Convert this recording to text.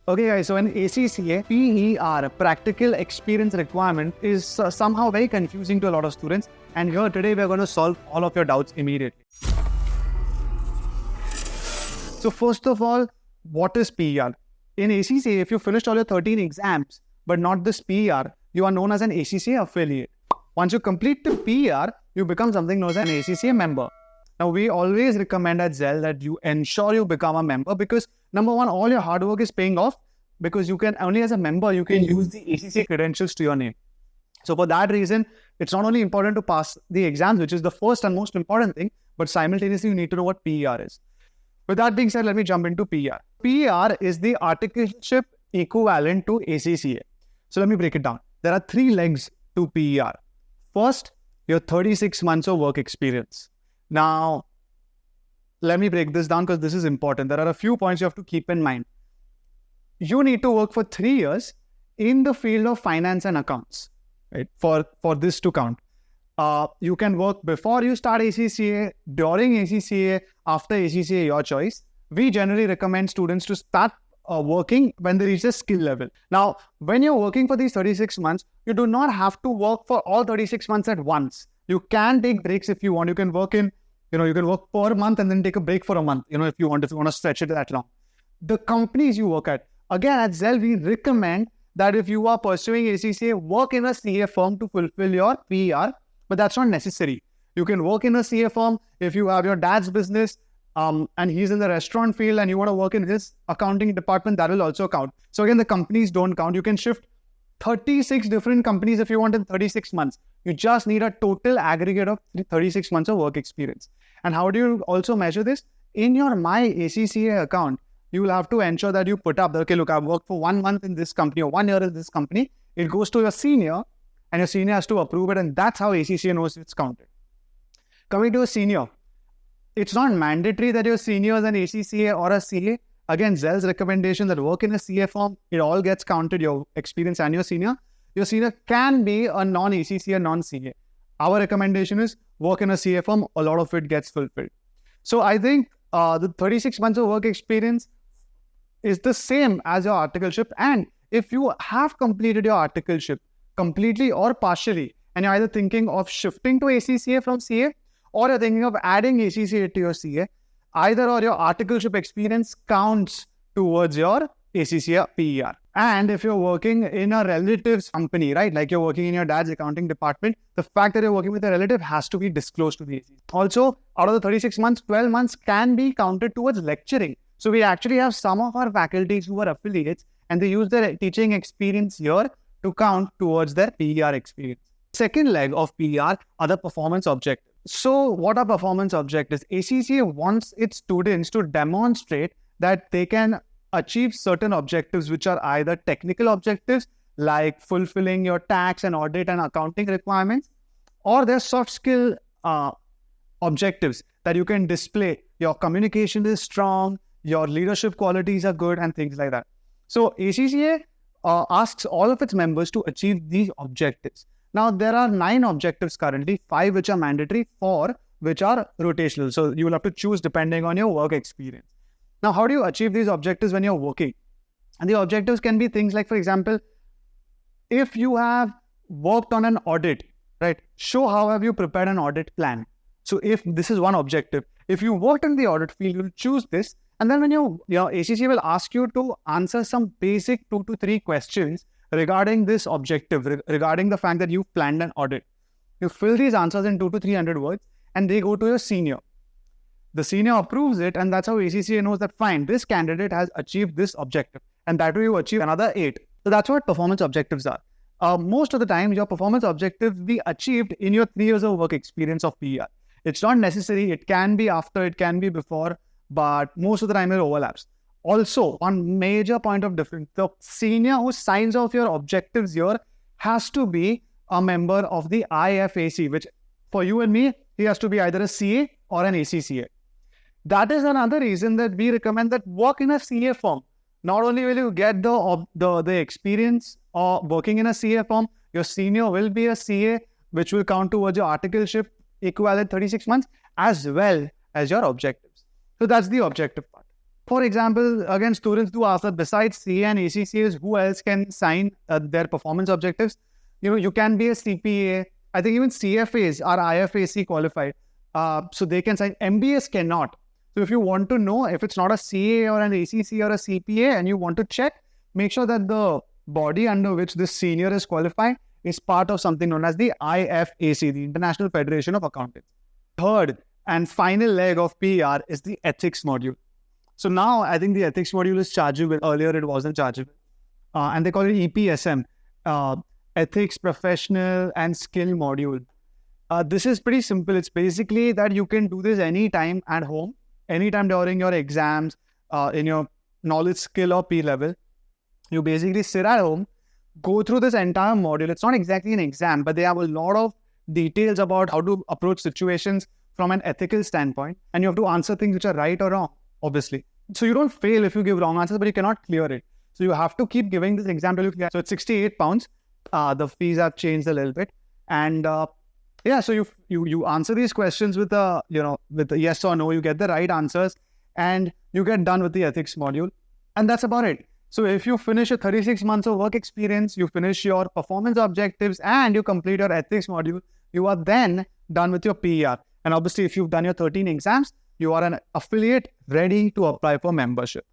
Okay guys, so in ACCA, PER, practical experience requirement, is somehow very confusing to a lot of students. And here today we're going to solve all of your doubts immediately. So first of all, what is PER? In ACCA, if you finished all your 13 exams, but not this PER, you are known as an ACCA affiliate. Once you complete the PER, you become something known as an ACCA member. Now, we always recommend at Zell that you ensure you become a member because number one, all your hard work is paying off because you can only as a member, you can use the ACCA credentials to your name. So for that reason, it's not only important to pass the exams, which is the first and most important thing, but simultaneously you need to know what PER is. With that being said, let me jump into PER. PER is the articleship equivalent to ACCA. So let me break it down. There are 3 legs to PER. First, your 36 months of work experience. Now, let me break this down because this is important. There are a few points you have to keep in mind. You need to work for 3 years in the field of finance and accounts, right? For this to count. You can work before you start ACCA, during ACCA, after ACCA, your choice. We generally recommend students to start working when they reach a skill level. Now, when you're working for these 36 months, you do not have to work for all 36 months at once. You can take breaks if you want. You can work in, you can work per month and then take a break for a month, if you want to stretch it that long. The companies you work at, again, at Zell, we recommend that if you are pursuing ACCA, work in a CA firm to fulfill your PER, but that's not necessary. You can work in a CA firm if you have your dad's business and he's in the restaurant field and you want to work in his accounting department, that will also count. So again, the companies don't count. You can shift 36 different companies if you want in 36 months. You just need a total aggregate of 36 months of work experience. And how do you also measure this? In your My ACCA account, you will have to ensure that you put up, okay, look, I've worked for 1 month in this company or 1 year in this company. It goes to your senior and your senior has to approve it, and that's how ACCA knows it's counted. Coming to a senior, it's not mandatory that your senior is an ACCA or a CA. Again, Zell's recommendation that work in a CA firm, it all gets counted, your experience and your senior. Your senior can be a non-ACCA, non-CA. Our recommendation is work in a CA firm, a lot of it gets fulfilled. So I think the 36 months of work experience is the same as your articleship. And if you have completed your articleship completely or partially, and you're either thinking of shifting to ACCA from CA, or you're thinking of adding ACCA to your CA, either or your articleship experience counts towards your ACCA PER. And if you're working in a relative's company, right, like you're working in your dad's accounting department, the fact that you're working with a relative has to be disclosed to the ACCA. Also, out of the 36 months, 12 months can be counted towards lecturing. So we actually have some of our faculties who are affiliates and they use their teaching experience here to count towards their PER experience. Second leg of PER are the performance objectives. So what are performance objectives? ACCA wants its students to demonstrate that they can achieve certain objectives, which are either technical objectives like fulfilling your tax and audit and accounting requirements, or their soft skill objectives that you can display. Your communication is strong, your leadership qualities are good, and things like that. So ACCA asks all of its members to achieve these objectives. Now, there are 9 objectives currently, 5 which are mandatory, 4 which are rotational. So you will have to choose depending on your work experience. Now, how do you achieve these objectives when you're working? And the objectives can be things like, for example, if you have worked on an audit, right, show how have you prepared an audit plan. So if this is one objective, if you worked in the audit field, you'll choose this. And then when ACCA will ask you to answer some basic 2 to 3 questions regarding this objective, regarding the fact that you've planned an audit. You fill these answers in 200 to 300 words and they go to your senior. The senior approves it, and that's how ACCA knows that fine, this candidate has achieved this objective, and that way you achieve another 8. So that's what performance objectives are. Most of the time, your performance objectives be achieved in your 3 years of work experience of PER. It's not necessary. It can be after, it can be before, but most of the time it overlaps. Also, one major point of difference, the senior who signs off your objectives here has to be a member of the IFAC, which for you and me, he has to be either a CA or an ACCA. That is another reason that we recommend that work in a CA firm. Not only will you get the experience of working in a CA firm, your senior will be a CA, which will count towards your articleship equivalent 36 months, as well as your objectives. So that's the objective part. For example, again, students do ask that besides CA and ACCAs, who else can sign their performance objectives? You can be a CPA. I think even CFAs are IFRS qualified. So they can sign. MBAs cannot. So if you want to know if it's not a CA or an ACCA or a CPA and you want to check, make sure that the body under which this senior is qualified is part of something known as the IFAC, the International Federation of Accountants. Third and final leg of PER is the ethics module. So now I think the ethics module is chargeable. Earlier it wasn't chargeable. And they call it EPSM, Ethics, Professional and Skill Module. This is pretty simple. It's basically that you can do this anytime at home, anytime during your exams, in your knowledge, skill or P level. You basically sit at home, go through this entire module. It's not exactly an exam, but they have a lot of details about how to approach situations from an ethical standpoint. And you have to answer things which are right or wrong, obviously. So you don't fail if you give wrong answers, but you cannot clear it. So you have to keep giving this exam till you clear. So it's 68 pounds. The fees have changed a little bit. And yeah, so you answer these questions with a yes or no. You get the right answers and you get done with the ethics module. And that's about it. So if you finish your 36 months of work experience, you finish your performance objectives and you complete your ethics module, you are then done with your PER. And obviously, if you've done your 13 exams, you are an affiliate ready to apply for membership.